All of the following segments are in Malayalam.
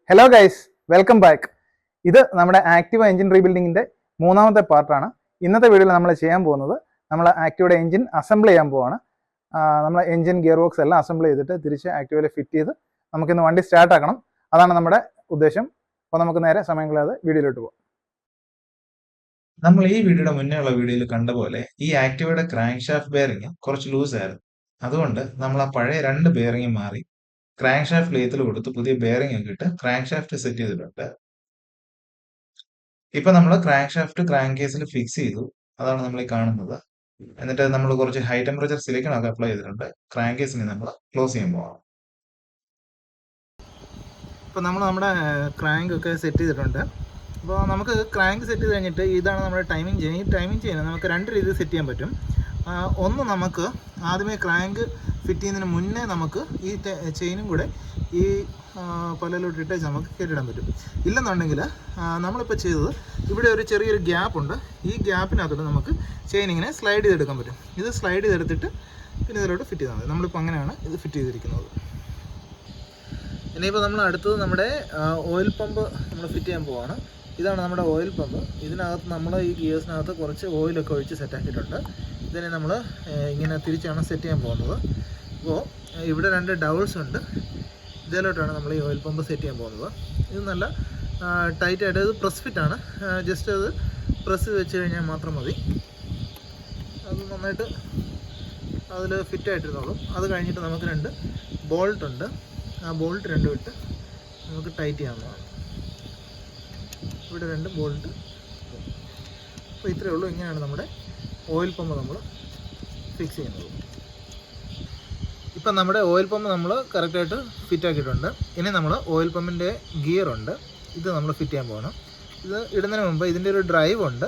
Hello guys, welcome back. ഇത് നമ്മുടെ ആക്റ്റീവ എഞ്ചിൻ റീബിൽഡിങ്ങിൻ്റെ മൂന്നാമത്തെ പാർട്ടാണ്. ഇന്നത്തെ വീഡിയോയിൽ നമ്മൾ ചെയ്യാൻ പോകുന്നത് നമ്മൾ ആക്റ്റീവയുടെ എഞ്ചിൻ അസംബിൾ ചെയ്യാൻ പോവാണ്. നമ്മൾ എഞ്ചിൻ ഗിയർ ബോക്സ് എല്ലാം അസംബിൾ ചെയ്തിട്ട് തിരിച്ച് ആക്റ്റീവയിൽ ഫിറ്റ് ചെയ്ത് നമുക്കിന്ന് വണ്ടി സ്റ്റാർട്ട് ആക്കണം. അതാണ് നമ്മുടെ ഉദ്ദേശം. അപ്പോൾ നമുക്ക് നേരെ സമയം കളയാതെ വീഡിയോയിലോട്ട് പോകാം. നമ്മൾ ഈ വീഡിയോയുടെ മുന്നേ ഉള്ള വീഡിയോയിൽ കണ്ട പോലെ ഈ ആക്റ്റീവയുടെ ക്രാങ്ക് ഷാഫ്റ്റ് ബെയറിംഗ് കുറച്ച് ലൂസ് ആയിരുന്നു. അതുകൊണ്ട് നമ്മൾ ആ പഴയ രണ്ട് ബെയറിംഗ് മാറി ക്രാങ്ക് ഷാഫ്റ്റ് ലേത്തിൽ കൊടുത്ത് പുതിയ ബെയറിംഗ് ഒക്കെ ഇട്ട് ക്രാങ്ക് ഷാഫ്റ്റ് സെറ്റ് ചെയ്തിട്ടുണ്ട്. ഇപ്പൊ നമ്മൾ ക്രാങ്ക് ഷാഫ്റ്റ് ക്രാങ്ക് കേസിൽ ഫിക്സ് ചെയ്തു. അതാണ് നമ്മൾ ഈ കാണുന്നത്. എന്നിട്ട് നമ്മൾ കുറച്ച് ഹൈ ടെമ്പറേച്ചർ സിലിക്കൺ ഒക്കെ അപ്ലൈ ചെയ്തിട്ടുണ്ട്. ക്രാങ്ക് കേസിന് നമ്മൾ ക്ലോസ് ചെയ്യാൻ പോകാം. ഇപ്പോൾ നമ്മൾ നമ്മുടെ ക്രാങ്ക് ഒക്കെ സെറ്റ് ചെയ്തിട്ടുണ്ട്. അപ്പോൾ നമുക്ക് ക്രാങ്ക് സെറ്റ് ചെയ്ത് കഴിഞ്ഞിട്ട് ഇതാണ് നമ്മുടെ ടൈമിംഗ് ചെയിൻ. ഈ ടൈമിംഗ് ചെയിൻ നമുക്ക് രണ്ട് രീതിയിൽ സെറ്റ് ചെയ്യാൻ പറ്റും. ഒന്ന്, നമുക്ക് ആദ്യമേ ക്രാങ്ക് ഫിറ്റ് ചെയ്യുന്നതിന് മുന്നേ നമുക്ക് ഈ ചെയിനും കൂടെ ഈ പലയിലോട്ട് ഇട്ടേച്ച് നമുക്ക് കെട്ടിടാൻ പറ്റും. ഇല്ലെന്നുണ്ടെങ്കിൽ നമ്മളിപ്പോൾ ചെയ്തത് ഇവിടെ ഒരു ചെറിയൊരു ഗ്യാപ്പുണ്ട്. ഈ ഗ്യാപ്പിനകത്തോട്ട് നമുക്ക് ചെയിൻ ഇങ്ങനെ സ്ലൈഡ് ചെയ്തെടുക്കാൻ പറ്റും. ഇത് സ്ലൈഡ് ചെയ്തെടുത്തിട്ട് പിന്നെ ഇതിലോട്ട് ഫിറ്റ് ചെയ്താൽ മതി. നമ്മളിപ്പോൾ അങ്ങനെയാണ് ഇത് ഫിറ്റ് ചെയ്തിരിക്കുന്നത്. ഇനിയിപ്പോൾ നമ്മൾ അടുത്തത് നമ്മുടെ ഓയിൽ പമ്പ് നമ്മൾ ഫിറ്റ് ചെയ്യാൻ പോവാണ്. ഇതാണ് നമ്മുടെ ഓയിൽ പമ്പ്. ഇതിനകത്ത് നമ്മൾ ഈ ഗിയേഴ്സിനകത്ത് കുറച്ച് ഓയിലൊക്കെ ഒഴിച്ച് സെറ്റാക്കിയിട്ടുണ്ട്. ഇതിനെ നമ്മൾ ഇങ്ങനെ തിരിച്ചാണ് സെറ്റ് ചെയ്യാൻ പോകുന്നത്. അപ്പോൾ ഇവിടെ രണ്ട് ഡൗൾസ് ഉണ്ട്. ഇതിലോട്ടാണ് നമ്മൾ ഈ ഓയിൽ പമ്പ് സെറ്റ് ചെയ്യാൻ പോകുന്നത്. ഇത് നല്ല ടൈറ്റായിട്ട്, ഇത് പ്രസ് ഫിറ്റാണ്. ജസ്റ്റ് അത് പ്രസ് വെച്ച് കഴിഞ്ഞാൽ മാത്രം മതി. അത് നന്നായിട്ട് അതിൽ ഫിറ്റായിട്ടിരുന്നോളും. അത് കഴിഞ്ഞിട്ട് നമുക്ക് രണ്ട് ബോൾട്ടുണ്ട്. ആ ബോൾട്ട് രണ്ടും ഇട്ട് നമുക്ക് ടൈറ്റ് ചെയ്യാവുന്നതാണ്. ഇവിടെ രണ്ട് ബോൾട്ട്. അപ്പോൾ ഇത്രയേ ഉള്ളൂ. ഇങ്ങനെയാണ് നമ്മുടെ ഓയിൽ പമ്പ് നമ്മൾ ഫിക്സ് ചെയ്യുന്നത്. ഇപ്പം നമ്മുടെ ഓയിൽ പമ്പ് നമ്മൾ കറക്റ്റായിട്ട് ഫിറ്റ് ആക്കിയിട്ടുണ്ട്. ഇനി നമ്മൾ ഓയിൽ പമ്പിൻ്റെ ഗിയറുണ്ട്. ഇത് നമ്മൾ ഫിറ്റ് ചെയ്യാൻ പോകണം. ഇത് ഇടുന്നതിന് മുമ്പ് ഇതിൻ്റെ ഒരു ഡ്രൈവ് ഉണ്ട്.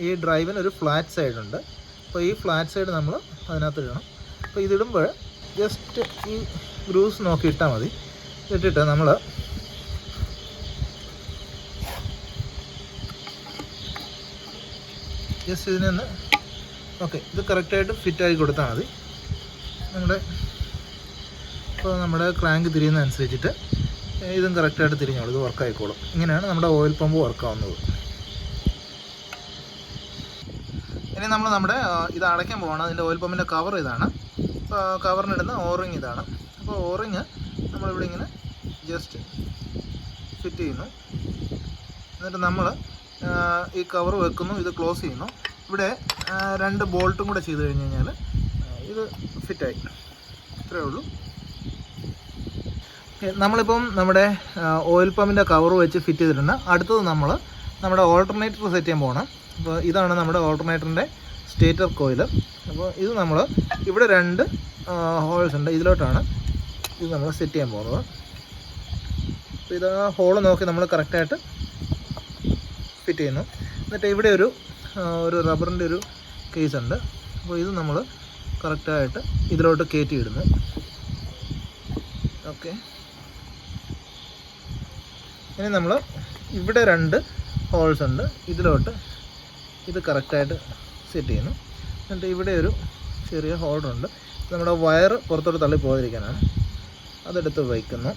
ഈ ഡ്രൈവിന് ഒരു ഫ്ലാറ്റ് സൈഡ് ഉണ്ട്. അപ്പോൾ ഈ ഫ്ലാറ്റ് സൈഡ് നമ്മൾ അതിനകത്ത് ഇടണം. അപ്പോൾ ഇതിടുമ്പോൾ ജസ്റ്റ് ഈ ഗ്രൂസ് നോക്കി ഇട്ടാൽ മതി. ഇട്ടിട്ട് നമ്മൾ ജസ്റ്റ് ഇതിനൊന്ന് ഓക്കെ, ഇത് കറക്റ്റായിട്ട് ഫിറ്റാക്കി കൊടുത്താൽ മതി. നമ്മുടെ ക്രാങ്ക് തിരിയുന്നതനുസരിച്ചിട്ട് ഇതും കറക്റ്റായിട്ട് തിരിഞ്ഞോളും. ഇത് വർക്കായിക്കോളും. ഇങ്ങനെയാണ് നമ്മുടെ ഓയിൽ പമ്പ് വർക്കാവുന്നത്. ഇനി നമ്മുടെ ഇത് അടയ്ക്കാൻ പോകണം. അതിൻ്റെ ഓയിൽ പമ്പിൻ്റെ കവർ ഇതാണ്. കവറിനിടുന്ന ഓറിങ് ഇതാണ്. അപ്പോൾ ഓറിങ് നമ്മളിവിടെ ഇങ്ങനെ ജസ്റ്റ് ഫിറ്റ് ചെയ്യുന്നു. എന്നിട്ട് നമ്മൾ ഈ കവർ വെക്കുന്നു. ഇത് ക്ലോസ് ചെയ്യുന്നു. ഇവിടെ രണ്ട് ബോൾട്ടും കൂടെ ചെയ്ത് കഴിഞ്ഞ് കഴിഞ്ഞാൽ ഇത് ഫിറ്റായി. ഇത്രയേ ഉള്ളൂ. നമ്മളിപ്പം നമ്മുടെ ഓയിൽ പമ്പിൻ്റെ കവർ വെച്ച് ഫിറ്റ് ചെയ്തിട്ടുണ്ട്. അടുത്തത് നമ്മുടെ ഓൾട്ടർനേറ്റർ സെറ്റ് ചെയ്യാൻ പോകണം. അപ്പോൾ ഇതാണ് നമ്മുടെ ഓൾട്ടർനേറ്ററിൻ്റെ സ്റ്റേറ്റർ കോയിൽ. അപ്പോൾ ഇത് നമ്മൾ ഇവിടെ രണ്ട് ഹോൾസ് ഉണ്ട്. ഇതിലോട്ടാണ് ഇത് നമ്മൾ സെറ്റ് ചെയ്യാൻ പോകുന്നത്. അപ്പോൾ ഇത് ആ ഹോള് നോക്കി നമ്മൾ കറക്റ്റായിട്ട് ഫിറ്റ് ചെയ്യുന്നു. എന്നിട്ട് ഇവിടെ ഒരു റബ്ബറിൻ്റെ ഒരു കേസ് ഉണ്ട്. അപ്പോൾ ഇത് നമ്മൾ കറക്റ്റായിട്ട് ഇതിലോട്ട് കയറ്റി ഇടുന്നു. ഓക്കെ. ഇനി നമ്മൾ ഇവിടെ രണ്ട് ഹോൾസ് ഉണ്ട്. ഇതിലോട്ട് ഇത് കറക്റ്റായിട്ട് സെറ്റ് ചെയ്യുന്നു. എന്നിട്ട് ഇവിടെ ഒരു ചെറിയ ഹോൾഡറുണ്ട്. നമ്മുടെ വയർ പുറത്തോട്ട് തള്ളി പോകാതിരിക്കാനാണ്. അതെടുത്ത് വയ്ക്കുന്നു.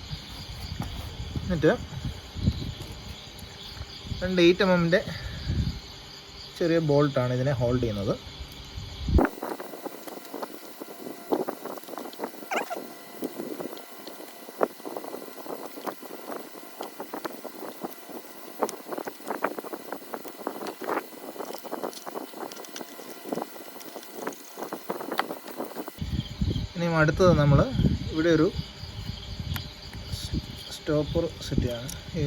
എന്നിട്ട് 2 8 mm ചെറിയ ബോൾട്ടാണ് ഇതിനെ ഹോൾഡ് ചെയ്യുന്നത്. ഇനി അടുത്തത് നമ്മൾ ഇവിടെ ഒരു സ്റ്റോപ്പർ സെറ്റ് ചെയ്യാണ്. ഈ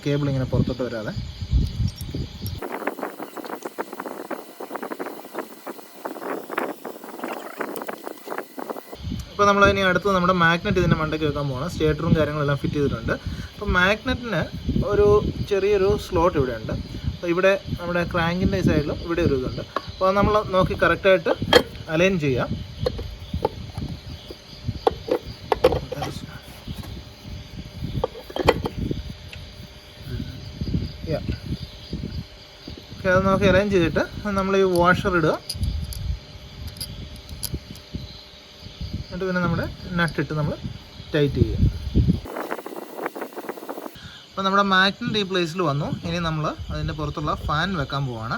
കേബിൾ ഇങ്ങനെ പുറത്തോട്ട് വരാതെ. ഇപ്പോൾ നമ്മൾ ഇനി അടുത്ത് നമ്മുടെ മാഗ്നറ്റ് ഇതിൻ്റെ മണ്ടയ്ക്ക് വെക്കാൻ പോകണം. സ്റ്റേറ്ററും കാര്യങ്ങളെല്ലാം ഫിറ്റ് ചെയ്തിട്ടുണ്ട്. അപ്പോൾ മാഗ്നറ്റിന് ഒരു ചെറിയൊരു സ്ലോട്ട് ഇവിടെ ഉണ്ട്. അപ്പോൾ ഇവിടെ നമ്മുടെ ക്രാങ്കിൻ്റെ സൈഡിലും ഇവിടെ ഒരു ഇതുണ്ട്. അപ്പോൾ നമ്മൾ നോക്കി കറക്റ്റായിട്ട് അലൈൻ ചെയ്യാം. അത് നോക്കി അലൈൻ ചെയ്തിട്ട് നമ്മൾ ഈ വാഷർ ഇടുക. എന്നിട്ട് പിന്നെ നമ്മുടെ നട്ടിട്ട് നമ്മൾ ടൈറ്റ് ചെയ്യുക. അപ്പോൾ നമ്മുടെ മാഗ്നറ്റ് ഈ പ്ലേസിൽ വന്നു. ഇനി നമ്മൾ അതിൻ്റെ പുറത്തുള്ള ഫാൻ വെക്കാൻ പോവുകയാണ്.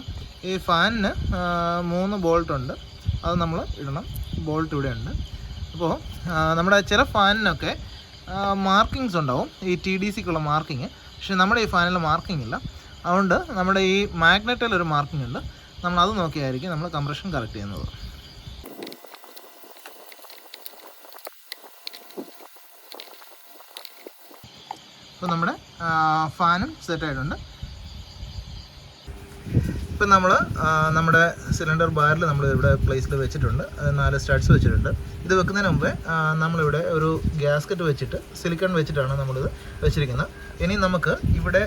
ഈ ഫാനിന് 3 ബോൾട്ട് ഉണ്ട്, അത് നമ്മൾ ഇടണം. ബോൾട്ട് ഇവിടെ ഉണ്ട്. അപ്പോൾ നമ്മുടെ ചില ഫാനിനൊക്കെ മാർക്കിങ്സ് ഉണ്ടാവും, ഈ TDCക്കുള്ള മാർക്കിങ്. പക്ഷേ നമ്മുടെ ഈ ഫാനിൽ മാർക്കിംഗ് ഇല്ല. അതുകൊണ്ട് നമ്മുടെ ഈ മാഗ്നറ്റിൽ ഒരു മാർക്കിംഗ് ഉണ്ട്. നമ്മളത് നോക്കിയായിരിക്കും നമ്മൾ കംപ്രഷൻ കറക്റ്റ് ചെയ്യുന്നത്. ഇപ്പോൾ നമ്മുടെ ഫാനും സെറ്റായിട്ടുണ്ട്. ഇപ്പം നമ്മൾ നമ്മുടെ സിലിണ്ടർ ബാരിൽ നമ്മൾ ഇവിടെ പ്ലേസിൽ വെച്ചിട്ടുണ്ട്. 4 സ്റ്റഡ്സ് വെച്ചിട്ടുണ്ട്. ഇത് വെക്കുന്നതിന് മുമ്പേ നമ്മളിവിടെ ഒരു ഗ്യാസ്കറ്റ് വെച്ചിട്ട് സിലിക്കൺ വെച്ചിട്ടാണ് നമ്മളിത് വെച്ചിരിക്കുന്നത്. ഇനി നമുക്ക് ഇവിടെ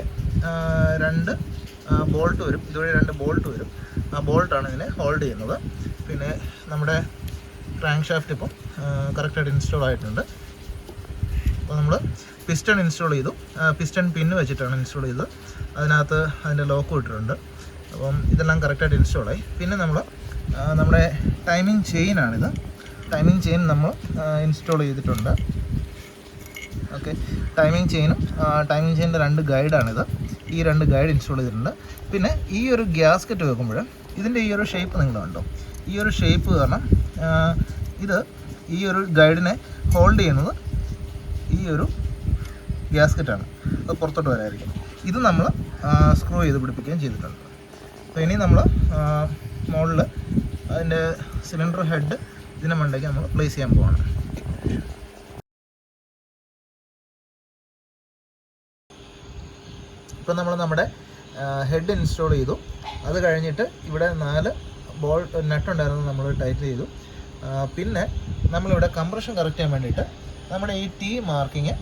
2 ബോൾട്ട് വരും, ഇതുവഴി 2 ബോൾട്ട് വരും. ആ ബോൾട്ടാണ് ഇതിനെ ഹോൾഡ് ചെയ്യുന്നത്. പിന്നെ നമ്മുടെ ക്രാങ്ക് ഷാഫ്റ്റ് ഇപ്പം കറക്റ്റായിട്ട് ഇൻസ്റ്റാൾ ആയിട്ടുണ്ട്. അപ്പോൾ നമ്മൾ പിസ്റ്റൺ ഇൻസ്റ്റാൾ ചെയ്തു. പിസ്റ്റൺ പിന്ന് വെച്ചിട്ടാണ് ഇൻസ്റ്റാൾ ചെയ്തത്. അതിനകത്ത് അതിൻ്റെ ലോക്ക് ഇട്ടിട്ടുണ്ട്. അപ്പം ഇതെല്ലാം കറക്റ്റായിട്ട് ഇൻസ്റ്റാളായി. പിന്നെ നമ്മുടെ ടൈമിംഗ് ചെയിനാണിത്. ടൈമിംഗ് ചെയിൻ നമ്മൾ ഇൻസ്റ്റാൾ ചെയ്തിട്ടുണ്ട്. ഓക്കെ, ടൈമിംഗ് ചെയിനും ടൈമിംഗ് ചെയിനിൻ്റെ 2 ഗൈഡാണിത്. ഈ 2 ഗൈഡ് ഇൻസ്റ്റാൾ ചെയ്തിട്ടുണ്ട്. പിന്നെ ഈ ഒരു ഗ്യാസ്കറ്റ് വെക്കുമ്പോൾ ഇതിൻ്റെ ഈ ഒരു ഷേപ്പ് നിങ്ങൾ കണ്ടോ? ഈ ഒരു ഷേപ്പ് കാരണം ഈ ഒരു ഗൈഡിനെ ഹോൾഡ് ചെയ്യുന്നത് ഈ ഒരു ഗ്യാസ്കറ്റാണ്. അത് പുറത്തോട്ട് വരായിരിക്കും. ഇത് നമ്മൾ സ്ക്രൂ ചെയ്ത് പിടിപ്പിക്കുകയും ചെയ്തിട്ടുണ്ട്. അപ്പോൾ ഇനി നമ്മൾ മുകളിൽ അതിൻ്റെ സിലിണ്ടർ ഹെഡ് ഇതിൻ്റെ മണ്ടയ്ക്ക് നമ്മൾ പ്ലേസ് ചെയ്യാൻ പോവാണ്. ഇപ്പോൾ നമ്മൾ നമ്മുടെ ഹെഡ് ഇൻസ്റ്റാൾ ചെയ്തു. അത് കഴിഞ്ഞിട്ട് ഇവിടെ 4 ബോൾട്ട് നട്ടുണ്ടായിരുന്നു, നമ്മൾ ടൈറ്റ് ചെയ്തു. പിന്നെ നമ്മളിവിടെ കംപ്രഷൻ കറക്റ്റ് ചെയ്യാൻ വേണ്ടിയിട്ട് നമ്മുടെ ഈ T മാർക്കിങ്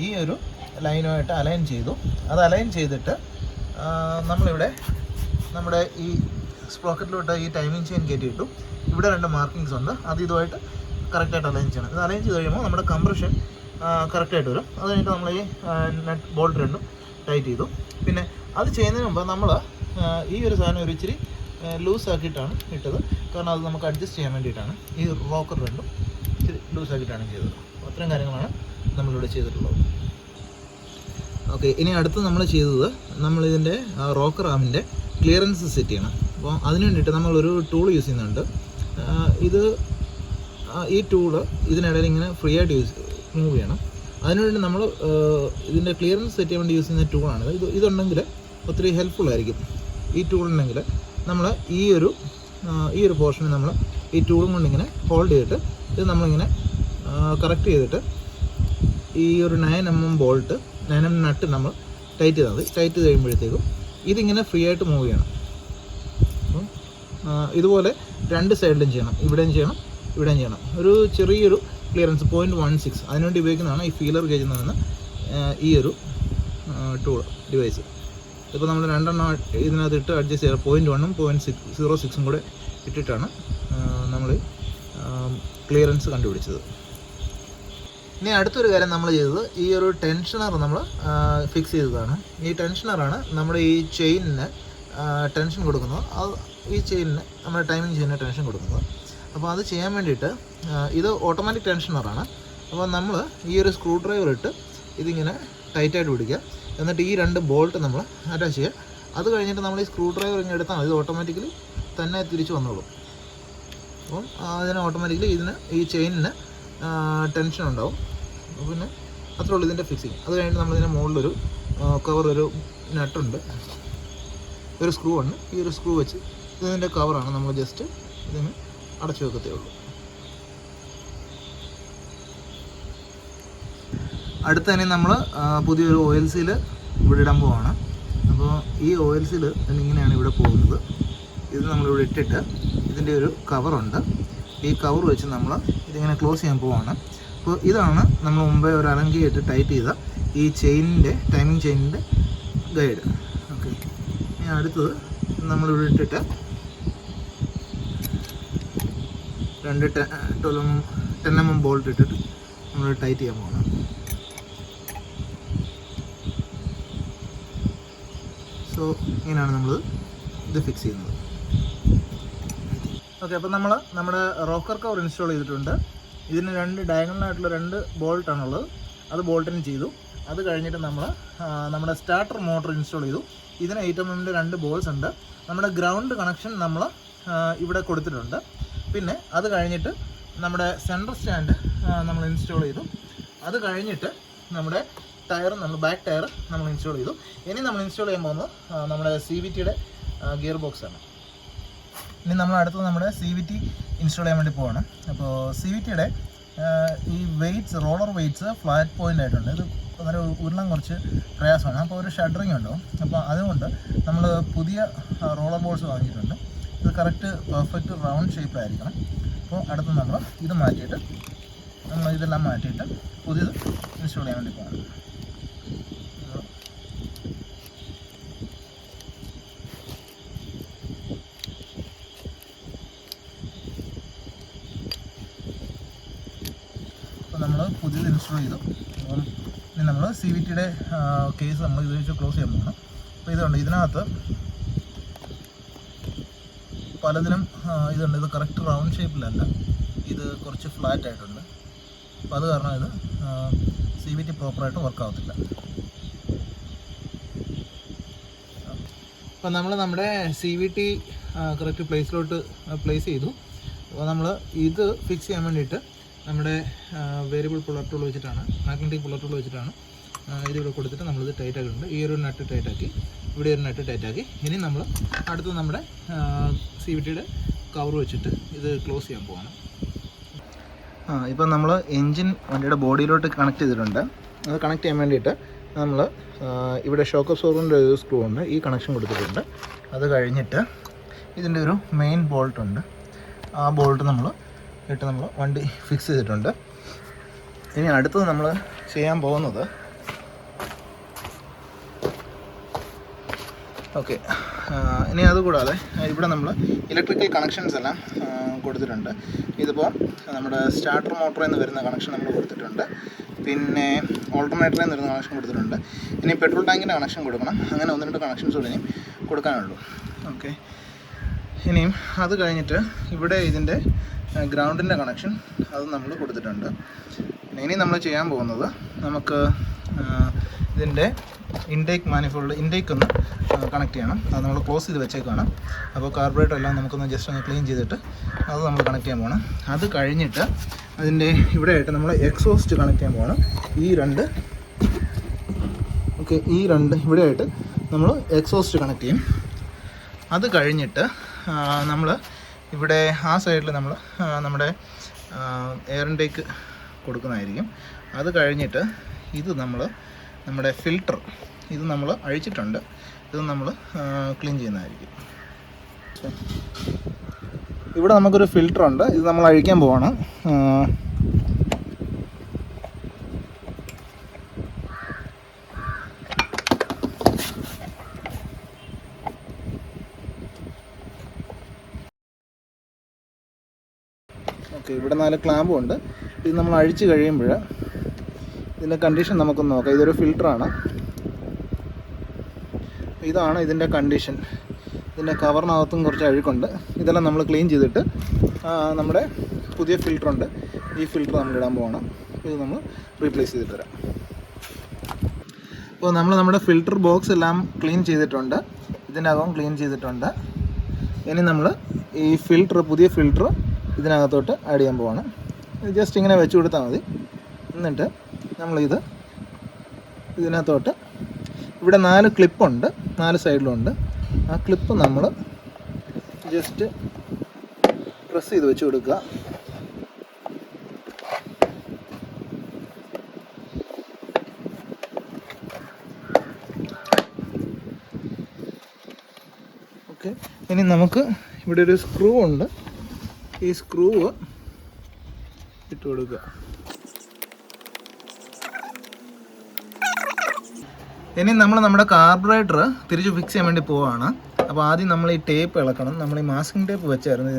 ഈ ഒരു ലൈനുമായിട്ട് അലൈൻ ചെയ്തു. അത് അലൈൻ ചെയ്തിട്ട് നമ്മളിവിടെ നമ്മുടെ ഈ സ്പ്രോക്കറ്റിലോട്ട് ഈ ടൈമിംഗ് ചെയിൻ കയറ്റിയിട്ടു. ഇവിടെ 2 മാർക്കിങ്സ് ഉണ്ട്, അത് ഇതുമായിട്ട് കറക്റ്റായിട്ട് അലൈൻ ചെയ്യണം. ഇത് അലൈൻ ചെയ്ത് കഴിയുമ്പോൾ നമ്മുടെ കംപ്രഷൻ കറക്റ്റായിട്ട് വരും. അത് കഴിഞ്ഞിട്ട് നമ്മൾ ഈ നട്ട് ബോൾട്ട് 2 ടൈറ്റ് ചെയ്തു. പിന്നെ അത് ചെയ്യുന്നതിന് മുമ്പ് നമ്മൾ ഈ ഒരു സാധനം ഒരു ഇച്ചിരി ലൂസാക്കിയിട്ടാണ് ഇട്ടത്. കാരണം അത് നമുക്ക് അഡ്ജസ്റ്റ് ചെയ്യാൻ വേണ്ടിയിട്ടാണ്. ഈ റോക്കർ 2 ഇച്ചിരി ലൂസാക്കിയിട്ടാണ് ചെയ്തത്. അത്രയും കാര്യങ്ങളാണ് നമ്മളിവിടെ ചെയ്തിട്ടുള്ളത്. ഓക്കെ, ഇനി അടുത്ത് നമ്മൾ ചെയ്തത് നമ്മളിതിൻ്റെ റോക്കർ ആമിൻ്റെ ക്ലിയറൻസ് സെറ്റ് ചെയ്യണം. അപ്പോൾ അതിന് വേണ്ടിയിട്ട് നമ്മളൊരു ടൂൾ യൂസ് ചെയ്യുന്നുണ്ട്. ഈ ടൂള് ഇതിനിടയിൽ ഇങ്ങനെ ഫ്രീ ആയിട്ട് മൂവ് ചെയ്യണം. അതിനുവേണ്ടി നമ്മൾ ഇതിൻ്റെ ക്ലിയറൻസ് സെറ്റ് ചെയ്യാൻ വേണ്ടി യൂസ് ചെയ്യുന്ന ടൂളാണിത്. ഇതുണ്ടെങ്കിൽ ഒത്തിരി ഹെൽപ്ഫുൾ ആയിരിക്കും. ഈ ടൂളുണ്ടെങ്കിൽ നമ്മൾ ഈ ഒരു പോർഷനിൽ നമ്മൾ ഈ ടൂളും കൊണ്ടിങ്ങനെ ഹോൾഡ് ചെയ്തിട്ട് ഇത് നമ്മളിങ്ങനെ കറക്റ്റ് ചെയ്തിട്ട് ഈ ഒരു 9mm ബോൾട്ട് 9mm നട്ട് നമ്മൾ ടൈറ്റ് ചെയ്താൽ മതി. ടൈറ്റ് ചെയ്ത് കഴിയുമ്പോഴത്തേക്കും ഇതിങ്ങനെ ഫ്രീ ആയിട്ട് മൂവ് ചെയ്യണം. അപ്പം ഇതുപോലെ 2 സൈഡിലും ചെയ്യണം, ഇവിടെയും ചെയ്യണം, ഇവിടെയും ചെയ്യണം. ഒരു ചെറിയൊരു ക്ലിയറൻസ് 0.16 അതിനുവേണ്ടി ഉപയോഗിക്കുന്നതാണ് ഈ ഫീലർ ഗേജ് എന്ന് പറയുന്ന ഈ ഒരു ടൂൾ ഡിവൈസ്. ഇപ്പോൾ നമ്മൾ 2 എണ്ണം ഇതിനകത്ത് ഇട്ട് അഡ്ജസ്റ്റ് ചെയ്യാം. 0.1ഉം 0.06ഉം കൂടെ ഇട്ടിട്ടാണ് നമ്മൾ ക്ലിയറൻസ് കണ്ടുപിടിച്ചത്. ഇനി അടുത്തൊരു കാര്യം നമ്മൾ ചെയ്തത് ഈ ഒരു ടെൻഷനർ നമ്മൾ ഫിക്സ് ചെയ്തതാണ്. ഈ ടെൻഷനറാണ് നമ്മുടെ ഈ ചെയിനിന് ടെൻഷൻ കൊടുക്കുന്നത്. അത് ഈ ചെയിനിന് നമ്മുടെ ടൈമിംഗ് ചെയിനിന് ടെൻഷൻ കൊടുക്കുന്നത്. അപ്പോൾ അത് ചെയ്യാൻ വേണ്ടിയിട്ട് ഇത് ഓട്ടോമാറ്റിക് ടെൻഷനറാണ്. അപ്പോൾ നമ്മൾ ഈ ഒരു സ്ക്രൂ ഡ്രൈവർ ഇട്ട് ഇതിങ്ങനെ ടൈറ്റായിട്ട് പിടിക്കുക. എന്നിട്ട് ഈ 2 ബോൾട്ട് നമ്മൾ അറ്റാച്ച് ചെയ്യുക. അത് കഴിഞ്ഞിട്ട് നമ്മൾ ഈ സ്ക്രൂ ഡ്രൈവർ ഇങ്ങനെ എടുത്താൽ ഇത് ഓട്ടോമാറ്റിക്കലി തന്നെ തിരിച്ച് വന്നോളും. അപ്പം അതിന് ഓട്ടോമാറ്റിക്കലി ഈ ചെയിനിന് ടെൻഷൻ ഉണ്ടാവും. പിന്നെ അത്രേ ഉള്ളൂ ഇതിൻ്റെ ഫിക്സിങ്. അത് കഴിഞ്ഞിട്ട് നമ്മളിതിൻ്റെ മുകളിലൊരു ഒരു നട്ടുണ്ട്, ഒരു സ്ക്രൂ ഉണ്ട്. ഈ ഒരു സ്ക്രൂ വെച്ച് ഇതിൻ്റെ കവറാണ്, നമ്മൾ ജസ്റ്റ് ഇതിന് അടച്ചു വെക്കത്തേ ഉള്ളൂ. അടുത്ത തന്നെ നമ്മൾ പുതിയൊരു ഓയിൽ സീൽ ഇവിടെ ഇടാൻ പോവാണ്. അപ്പോൾ ഈ ഓയിൽ സീൽ ഇങ്ങനെയാണ് ഇവിടെ പോകുന്നത്. ഇത് നമ്മളിവിടെ ഇട്ടിട്ട് ഇതിൻ്റെ ഒരു കവറുണ്ട്. ഈ കവർ വെച്ച് നമ്മൾ ഇതിങ്ങനെ ക്ലോസ് ചെയ്യാൻ പോവാണ്. അപ്പോൾ ഇതാണ് നമ്മൾ മുമ്പേ ഒരു അലങ്കിയിട്ട് ടൈറ്റ് ചെയ്ത ഈ ചെയിനിൻ്റെ ടൈമിംഗ് ചെയിനിൻ്റെ ഗൈഡ്. ഓക്കെ, ഇനി അടുത്തത് നമ്മളിവിടെ ഇട്ടിട്ട് 2 10mm ബോൾട്ട് ഇട്ടിട്ട് നമ്മൾ ടൈറ്റ് ചെയ്യാൻ പോകണം. സോ ഇങ്ങനെയാണ് നമ്മൾ ഇത് ഫിക്സ് ചെയ്യുന്നത്. ഓക്കെ, അപ്പോൾ നമ്മൾ നമ്മുടെ റോക്കർ കവർ ഇൻസ്റ്റാൾ ചെയ്തിട്ടുണ്ട്. ഇതിന് 2 ഡയഗണലായിട്ടുള്ള 2 ബോൾട്ടാണുള്ളത്. അത് ബോൾട്ടിന് ചെയ്തു. അത് കഴിഞ്ഞിട്ട് നമ്മൾ നമ്മുടെ സ്റ്റാർട്ടർ മോട്ടർ ഇൻസ്റ്റാൾ ചെയ്തു. ഇതിന് 8 mm 2 ബോൾസ് ഉണ്ട്. നമ്മുടെ ഗ്രൗണ്ട് കണക്ഷൻ നമ്മൾ ഇവിടെ കൊടുത്തിട്ടുണ്ട്. പിന്നെ അത് കഴിഞ്ഞിട്ട് നമ്മുടെ സെൻട്രൽ സ്റ്റാൻഡ് നമ്മൾ ഇൻസ്റ്റാൾ ചെയ്തു. അത് കഴിഞ്ഞിട്ട് നമ്മുടെ ടയർ ബാക്ക് ടയർ നമ്മൾ ഇൻസ്റ്റാൾ ചെയ്തു. ഇനി നമ്മൾ ഇൻസ്റ്റാൾ ചെയ്യാൻ പോകുന്നത് നമ്മുടെ CVTയുടെ ഗിയർ ബോക്സാണ്. ഇനി നമ്മൾ അടുത്തത് നമ്മുടെ CVT ഇൻസ്റ്റാൾ ചെയ്യാൻ വേണ്ടി പോവാണ്. അപ്പോൾ CVTയുടെ ഈ weights, roller weights flat point ആയിട്ടുണ്ട്. ഇത് വളരെ ഉരുളാൻ കുറച്ച് പ്രയാസമാണ്. അപ്പോൾ ഒരു ഷഡറിങ് ഉണ്ടാവും. അപ്പോൾ അതുകൊണ്ട് നമ്മൾ പുതിയ റോളർ ബോൾസ് വാങ്ങിയിട്ടുണ്ട്. ഇത് കറക്റ്റ് പെർഫെക്റ്റ് റൗണ്ട് ഷേപ്പിലായിരിക്കണം. അപ്പോൾ അടുത്ത് നമ്മൾ ഇത് മാറ്റിയിട്ട് ഇതെല്ലാം മാറ്റിയിട്ട് പുതിയത് ഇൻസ്റ്റാൾ ചെയ്യാൻ വേണ്ടി പോകണം. അപ്പോൾ നമ്മൾ പുതിയത് ഇൻസ്റ്റാൾ ചെയ്തു. ഇനി നമ്മൾ CVTയുടെ കേസ് നമ്മൾ ഇത് വെച്ച് ക്ലോസ് ചെയ്യാൻ പോകണം. അപ്പോൾ ഇതുണ്ട്, ഇതിനകത്ത് പലതിനും ഇതുണ്ട്. ഇത് കറക്റ്റ് റൗണ്ട് ഷേപ്പിലല്ല, ഇത് കുറച്ച് ഫ്ലാറ്റ് ആയിട്ടുണ്ട്. അപ്പോൾ അത് കാരണം ഇത് CVT പ്രോപ്പറായിട്ട് വർക്ക് ആവത്തില്ല. അപ്പോൾ നമ്മൾ നമ്മുടെ CVT കറക്റ്റ് പ്ലേസിലോട്ട് പ്ലേസ് ചെയ്തു. അപ്പോൾ നമ്മൾ ഇത് ഫിക്സ് ചെയ്യാൻ വേണ്ടിയിട്ട് നമ്മുടെ വേരിയബിൾ പുള്ളർ ടൂൾ വെച്ചിട്ടാണ്, മാഗ്നറ്റിക് പുള്ളർ ടൂൾ വെച്ചിട്ടാണ് ഇതിവിടെ കൊടുത്തിട്ട് നമ്മളിത് ടൈറ്റ് ആക്കിയിട്ടുണ്ട്. ഈ ഒരു നട്ട് ടൈറ്റാക്കി, ഇവിടെ ഒരു നട്ട് ടൈറ്റാക്കി. ഇനി നമ്മൾ അടുത്ത് നമ്മുടെ CVTയുടെ കവർ വെച്ചിട്ട് ഇത് ക്ലോസ് ചെയ്യാൻ പോവാണ്. ഇപ്പം നമ്മൾ എൻജിൻ വണ്ടിയുടെ ബോഡിയിലോട്ട് കണക്ട് ചെയ്തിട്ടുണ്ട്. അത് കണക്ട് ചെയ്യാൻ വേണ്ടിയിട്ട് നമ്മൾ ഇവിടെ ഷോക്ക് അബ്സോർബറിൻ്റെ ഒരു സ്ക്രൂ ഉണ്ട്, ഈ കണക്ഷൻ കൊടുത്തിട്ടുണ്ട്. അത് കഴിഞ്ഞിട്ട് ഇതിൻ്റെ ഒരു മെയിൻ ബോൾട്ട് ഉണ്ട്. ആ ബോൾട്ട് നമ്മൾ വണ്ടി ഫിക്സ് ചെയ്തിട്ടുണ്ട്. ഇനി അടുത്തത് നമ്മൾ ചെയ്യാൻ പോകുന്നത് ഓക്കെ. ഇനി അതുകൂടാതെ ഇവിടെ നമ്മൾ ഇലക്ട്രിക്കൽ കണക്ഷൻസ് എല്ലാം കൊടുത്തിട്ടുണ്ട്. ഇതിപ്പോൾ നമ്മുടെ സ്റ്റാർട്ടർ മോട്ടറിൽ നിന്ന് വരുന്ന കണക്ഷൻ നമ്മൾ കൊടുത്തിട്ടുണ്ട്. പിന്നെ ഓൾട്ടർനേറ്ററിൽ നിന്ന് വരുന്ന കണക്ഷൻ കൊടുത്തിട്ടുണ്ട്. ഇനി പെട്രോൾ ടാങ്കിൻ്റെ കണക്ഷൻ കൊടുക്കണം. അങ്ങനെ 1-2 കണക്ഷൻസ് കൂടി ഇനിയും കൊടുക്കാനുള്ളൂ. ഓക്കെ. ഇനിയും അത് കഴിഞ്ഞിട്ട് ഇവിടെ ഇതിൻ്റെ ഗ്രൗണ്ടിൻ്റെ കണക്ഷൻ അത് നമ്മൾ കൊടുത്തിട്ടുണ്ട്. ഇനി നമ്മൾ ചെയ്യാൻ പോകുന്നത് നമുക്ക് ഇതിൻ്റെ ഇൻടേക്ക് മാനിഫോൾഡ് ഇൻടേക്ക് ഒന്ന് കണക്ട് ചെയ്യണം. അത് നമ്മൾ ക്ലോസ് ചെയ്ത് വെച്ചേക്കാണ്. അപ്പോൾ കാർബറേറ്റർ എല്ലാം നമുക്കൊന്ന് ജസ്റ്റ് ഒന്ന് ക്ലീൻ ചെയ്തിട്ട് അത് നമ്മൾ കണക്ട് ചെയ്യാൻ പോകണം. അത് കഴിഞ്ഞിട്ട് അതിൻ്റെ ഇവിടെ ആയിട്ട് നമ്മൾ എക്സോസ്റ്റ് കണക്ട് ചെയ്യാൻ പോകണം. ഈ രണ്ട് ഇവിടെ ആയിട്ട് നമ്മൾ എക്സോസ്റ്റ് കണക്ട് ചെയ്യും. അത് കഴിഞ്ഞിട്ട് നമ്മൾ ഇവിടെ ആ സൈഡിൽ നമ്മൾ നമ്മുടെ എയർ ഇൻടേക്ക് കൊടുക്കുന്നതായിരിക്കും. അത് കഴിഞ്ഞിട്ട് ഇത് നമ്മുടെ ഫിൽട്ടർ ഇത് നമ്മൾ അഴിച്ചിട്ടുണ്ട്. ഇത് നമ്മൾ ക്ലീൻ ചെയ്യുന്നതായിരിക്കും. ഇവിടെ നമുക്കൊരു ഫിൽട്ടർ ഉണ്ട്. ഇത് നമ്മൾ അഴിക്കാൻ പോവാണ്. ഓക്കെ, ഇവിടെ 4 ക്ലാമ്പും ഉണ്ട്. ഇത് നമ്മൾ അഴിച്ച് കഴിയുമ്പോൾ ഇതിൻ്റെ കണ്ടീഷൻ നമുക്കൊന്ന് നോക്കാം. ഇതൊരു ഫിൽറ്ററാണ്. ഇതാണ് ഇതിൻ്റെ കണ്ടീഷൻ. ഇതിൻ്റെ കവറിനകത്തും കുറച്ച് അഴുക്കുണ്ട്. ഇതെല്ലാം നമ്മൾ ക്ലീൻ ചെയ്തിട്ട് നമ്മുടെ പുതിയ ഫിൽറ്ററുണ്ട്, ഈ ഫിൽറ്റർ നമ്മൾ ഇടാൻ പോകണം. ഇത് നമ്മൾ റീപ്ലേസ് ചെയ്തിട്ട് വരാം. അപ്പോൾ നമ്മൾ നമ്മുടെ ഫിൽറ്റർ ബോക്സ് എല്ലാം ക്ലീൻ ചെയ്തിട്ടുണ്ട്. ഇതിൻ്റെ അകവും ക്ലീൻ ചെയ്തിട്ടുണ്ട്. ഇനി നമ്മൾ ഈ പുതിയ ഫിൽറ്റർ ഇതിനകത്തോട്ട് ആഡ് ചെയ്യാൻ പോവാണ്. ജസ്റ്റ് ഇങ്ങനെ വെച്ച് കൊടുത്താൽ മതി. എന്നിട്ട് ഇതിനകത്തോട്ട് ഇവിടെ 4 ക്ലിപ്പുണ്ട്, 4 സൈഡിലുണ്ട്. ആ ക്ലിപ്പ് നമ്മൾ ജസ്റ്റ് പ്രസ് ചെയ്ത് വെച്ച് കൊടുക്കുക. ഓക്കെ. ഇനി നമുക്ക് ഇവിടെ ഒരു സ്ക്രൂ ഉണ്ട്. ഈ സ്ക്രൂ ഇട്ട് കൊടുക്കുക. ഇനി നമ്മൾ നമ്മുടെ കാർബറേറ്റർ തിരിച്ച് ഫിക്സ് ചെയ്യാൻ വേണ്ടി പോവുകയാണ്. അപ്പോൾ ആദ്യം നമ്മൾ ഈ ടേപ്പ് ഇളക്കണം. നമ്മൾ ഈ മാസ്കിംഗ് ടേപ്പ് വെച്ചായിരുന്നു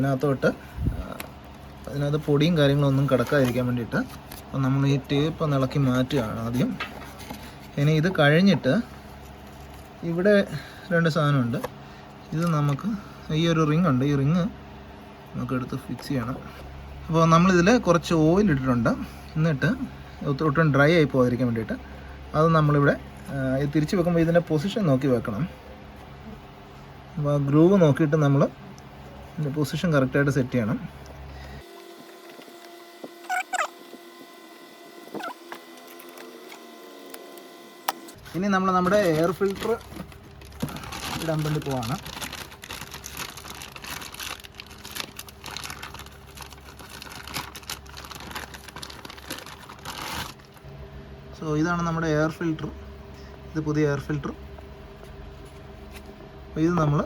ഇതിനകത്ത് പൊടിയും കാര്യങ്ങളൊന്നും കിടക്കാതിരിക്കാൻ വേണ്ടിയിട്ട്. അപ്പോൾ നമ്മൾ ഈ ടേപ്പ് ഒന്ന് ഇളക്കി മാറ്റുകയാണ് ആദ്യം. ഇനി ഇത് കഴിഞ്ഞിട്ട് ഇവിടെ 2 സാധനമുണ്ട്. ഇത് നമുക്ക് ഈ ഒരു റിങ് ഉണ്ട്. ഈ റിങ് നമുക്ക് എടുത്ത് ഫിക്സ് ചെയ്യണം. അപ്പോൾ നമ്മളിതിൽ കുറച്ച് ഓയിൽ ഇട്ടിട്ടുണ്ട്. എന്നിട്ട് ഒട്ടും ഡ്രൈ ആയി പോകാതിരിക്കാൻ വേണ്ടിയിട്ട് അത് നമ്മളിവിടെ ഇത് തിരിച്ച് വെക്കുമ്പോൾ ഇതിൻ്റെ പൊസിഷൻ നോക്കി വെക്കണം. അപ്പോൾ ആ ഗ്രൂവ് നോക്കിയിട്ട് നമ്മൾ ഇതിൻ്റെ പൊസിഷൻ കറക്റ്റായിട്ട് സെറ്റ് ചെയ്യണം. ഇനി നമ്മൾ നമ്മുടെ എയർ ഫിൽറ്റർ ഇടാൻ വേണ്ടി പോവാണ്. സോ ഇതാണ് നമ്മുടെ എയർ ഫിൽറ്റർ. ഇത് പുതിയ എയർ ഫിൽറ്റർ. അപ്പോൾ ഇത് നമ്മൾ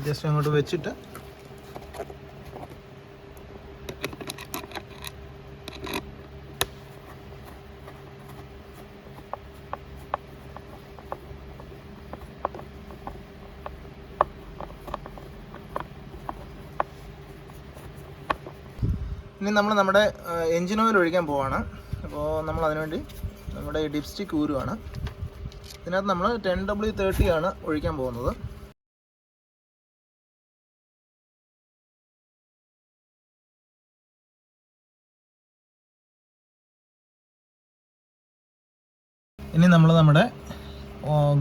ജസ്റ്റ് അങ്ങോട്ട് വെച്ചിട്ട് ഇനി നമ്മൾ നമ്മുടെ എൻജിൻ ഓയിൽ ഒഴിക്കാൻ പോവാണ്. അപ്പോൾ നമ്മൾ അതിനുവേണ്ടി നമ്മുടെ ഈ ഡിപ് സ്റ്റിക്ക് ഊരുവാണ്. ഇതിനകത്ത് നമ്മൾ 10W30 ആണ് ഒഴിക്കാൻ പോകുന്നത്. ഇനി നമ്മൾ നമ്മുടെ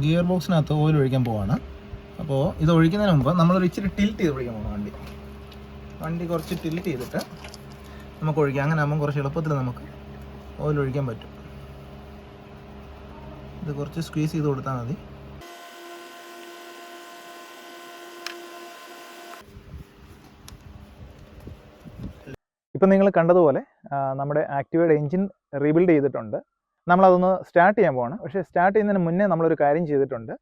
ഗിയർ ബോക്സിനകത്ത് ഓയിൽ ഒഴിക്കാൻ പോവാണ്. അപ്പോൾ ഇത് ഒഴിക്കുന്നതിന് മുമ്പ് നമ്മളൊരു ഇച്ചിരി ടിൽറ്റ് ചെയ്ത് ഒഴിക്കാൻ പോകണം. വണ്ടി കുറച്ച് ടിൽറ്റ് ചെയ്തിട്ട് നമുക്ക് ഒഴിക്കാം. അങ്ങനെ ആകുമ്പോൾ കുറച്ച് എളുപ്പത്തിൽ നമുക്ക് ഓയിൽ ഒഴിക്കാൻ പറ്റും. ഇത് കുറച്ച് സ്ക്വീസ് ചെയ്ത് കൊടുത്താൽ മതി. ഇപ്പം നിങ്ങൾ കണ്ടതുപോലെ നമ്മുടെ ആക്ടിവയുടെ എൻജിൻ റീബിൽഡ് ചെയ്തിട്ടുണ്ട്. നമ്മളതൊന്ന് സ്റ്റാർട്ട് ചെയ്യാൻ പോവാണ്. പക്ഷേ സ്റ്റാർട്ട് ചെയ്യുന്നതിന് മുന്നേ നമ്മളൊരു കാര്യം ചെയ്തിട്ടുണ്ട്.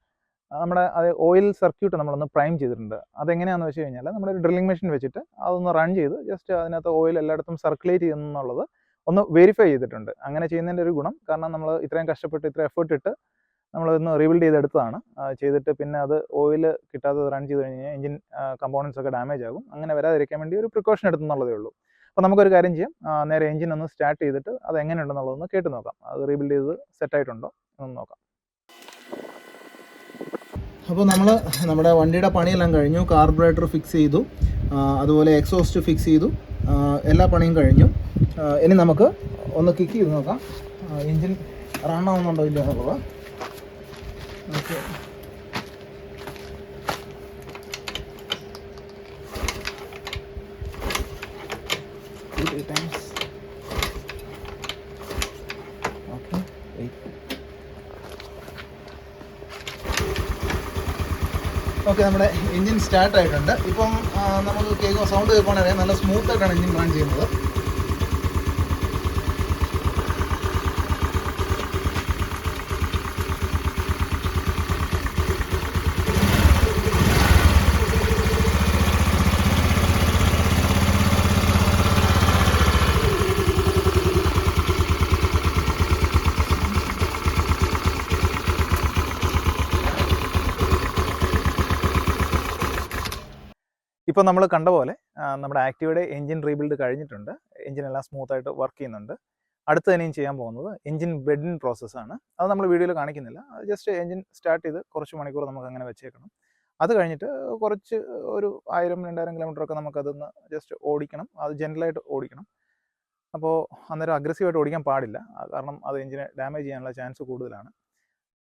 നമ്മുടെ ഓയിൽ സർക്യൂട്ട് നമ്മളൊന്ന് പ്രൈം ചെയ്തിട്ടുണ്ട്. അതെങ്ങനെയാണെന്ന് വെച്ച് കഴിഞ്ഞാൽ നമ്മളൊരു ഡ്രില്ലിംഗ് മെഷീൻ വെച്ചിട്ട് അതൊന്ന് റൺ ചെയ്ത് ജസ്റ്റ് അതിനകത്ത് ഓയിൽ എല്ലായിടത്തും സർക്കുലേറ്റ് ചെയ്യുന്നുള്ളത് ഒന്ന് വെരിഫൈ ചെയ്തിട്ടുണ്ട്. അങ്ങനെ ചെയ്യുന്നതിൻ്റെ ഒരു ഗുണം, കാരണം നമ്മൾ ഇത്രയും കഷ്ടപ്പെട്ട് ഇത്ര എഫേർട്ട് ഇട്ട് നമ്മളൊന്ന് റീബിൽഡ് ചെയ്തെടുത്തതാണ്. ചെയ്തിട്ട് പിന്നെ അത് ഓയിൽ കിട്ടാതെ റൺ ചെയ്ത് കഴിഞ്ഞ് കഴിഞ്ഞാൽ എഞ്ചിൻ കമ്പോണൻസ് ഒക്കെ ഡാമേജ് ആകും. അങ്ങനെ വരാതിരിക്കാൻ വേണ്ടി ഒരു പ്രിക്കോഷൻ എടുത്തെന്നുള്ളതേ ഉള്ളൂ. അപ്പോൾ നമുക്കൊരു കാര്യം ചെയ്യാം, നേരെ എഞ്ചിൻ ഒന്ന് സ്റ്റാർട്ട് ചെയ്തിട്ട് അത് എങ്ങനെയുണ്ടെന്നുള്ളതൊന്ന് കേട്ട് നോക്കാം. അത് റീബിൽഡ് ചെയ്ത് സെറ്റായിട്ടുണ്ടോ എന്ന് നോക്കാം. അപ്പോൾ നമ്മൾ നമ്മുടെ വണ്ടിയുടെ പണിയെല്ലാം കഴിഞ്ഞു. കാർബറേറ്റർ ഫിക്സ് ചെയ്തു, അതുപോലെ എക്സോസ്റ്റ് ഫിക്സ് ചെയ്തു, എല്ലാ പണിയും കഴിഞ്ഞു. ഇനി നമുക്ക് ഒന്ന് കിക്ക് ചെയ്ത് നോക്കാം എൻജിൻ റൺ ആവുന്നുണ്ടോ ഇല്ല എന്നുള്ളത്. ഓക്കെ, ഓക്കെ, നമ്മുടെ എൻജിൻ സ്റ്റാർട്ട് ആയിട്ടുണ്ട്. ഇപ്പം നമുക്ക് സൗണ്ട് കേൾക്കുകയാണെങ്കിൽ അറിയാം, നല്ല സ്മൂത്ത് ആയിട്ടാണ് എൻജിൻ റൺ ചെയ്യുന്നത്. ഇപ്പോൾ നമ്മൾ കണ്ട പോലെ നമ്മുടെ ആക്ടിവയുടെ എഞ്ചിൻ റീബിൽഡ് കഴിഞ്ഞിട്ടുണ്ട്. എഞ്ചിനെല്ലാം സ്മൂത്തായിട്ട് വർക്ക് ചെയ്യുന്നുണ്ട്. അടുത്ത് തന്നെയും ചെയ്യാൻ പോകുന്നത് എഞ്ചിൻ ബെഡിങ് പ്രോസസ്സാണ്. അത് നമ്മൾ വീഡിയോയിൽ കാണിക്കുന്നില്ല. അത് ജസ്റ്റ് എഞ്ചിൻ സ്റ്റാർട്ട് ചെയ്ത് കുറച്ച് മണിക്കൂർ നമുക്ക് അങ്ങനെ വെച്ചേക്കണം. അത് കഴിഞ്ഞിട്ട് കുറച്ച് ഒരു 1000-2000 കിലോമീറ്ററൊക്കെ നമുക്കതൊന്ന് ജസ്റ്റ് ഓടിക്കണം. അത് ജെൻറലായിട്ട് ഓടിക്കണം. അപ്പോൾ അന്നേരം അഗ്രസീവായിട്ട് ഓടിക്കാൻ പാടില്ല, കാരണം അത് എഞ്ചിനെ ഡാമേജ് ചെയ്യാനുള്ള ചാൻസ് കൂടുതലാണ്.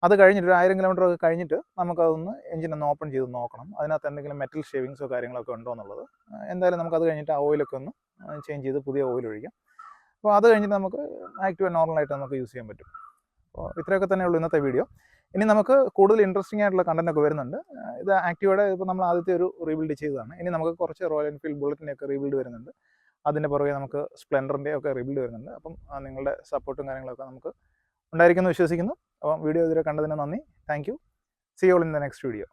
അത് കഴിഞ്ഞിട്ട് ഒരു 1000 കിലോമീറ്റർ ഒക്കെ കഴിഞ്ഞിട്ട് നമുക്കതൊന്ന് എഞ്ചിനൊന്ന് ഓപ്പൺ ചെയ്ത് നോക്കണം, അതിനകത്ത് എന്തെങ്കിലും മെറ്റൽ ഷേവിങ്സോ കാര്യങ്ങളൊക്കെ ഉണ്ടോ എന്നുള്ളത്. എന്തായാലും നമുക്കത് കഴിഞ്ഞിട്ട് ആ ഓയിലൊക്കെ ഒന്ന് ചേഞ്ച് ചെയ്ത് പുതിയ ഓയിൽ ഒഴിക്കാം. അപ്പോൾ അത് കഴിഞ്ഞിട്ട് നമുക്ക് ആക്റ്റീവ് നോർമലായിട്ട് നമുക്ക് യൂസ് ചെയ്യാൻ പറ്റും. അപ്പോൾ ഇത്രയൊക്കെ തന്നെയുള്ളൂ ഇന്നത്തെ വീഡിയോ. ഇനി നമുക്ക് കൂടുതൽ ഇൻട്രസ്റ്റിംഗ് ആയിട്ടുള്ള കണ്ടൻറ്റൊക്കെ വരുന്നുണ്ട്. ഇത് ആക്റ്റീവയുടെ ഇപ്പോൾ നമ്മൾ ആദ്യത്തെ ഒരു റീബിൽഡ് ചെയ്തതാണ്. ഇനി നമുക്ക് കുറച്ച് റോയൽ എൻഫീൽഡ് ബുള്ളറ്റിൻ്റെ ഒക്കെ റീബിൽഡ് വരുന്നുണ്ട്. അതിൻ്റെ പുറകെ നമുക്ക് സ്പ്ലെൻഡറിൻ്റെ ഒക്കെ റീബിൽഡ് വരുന്നുണ്ട്. അപ്പം നിങ്ങളുടെ സപ്പോർട്ടും കാര്യങ്ങളൊക്കെ നമുക്ക് ഉണ്ടായിരിക്കുമെന്ന് വിശ്വസിക്കുന്നു. അപ്പം വീഡിയോ ഇതുവരെ കണ്ടതിന് നന്ദി. Thank you. See you all in the next video.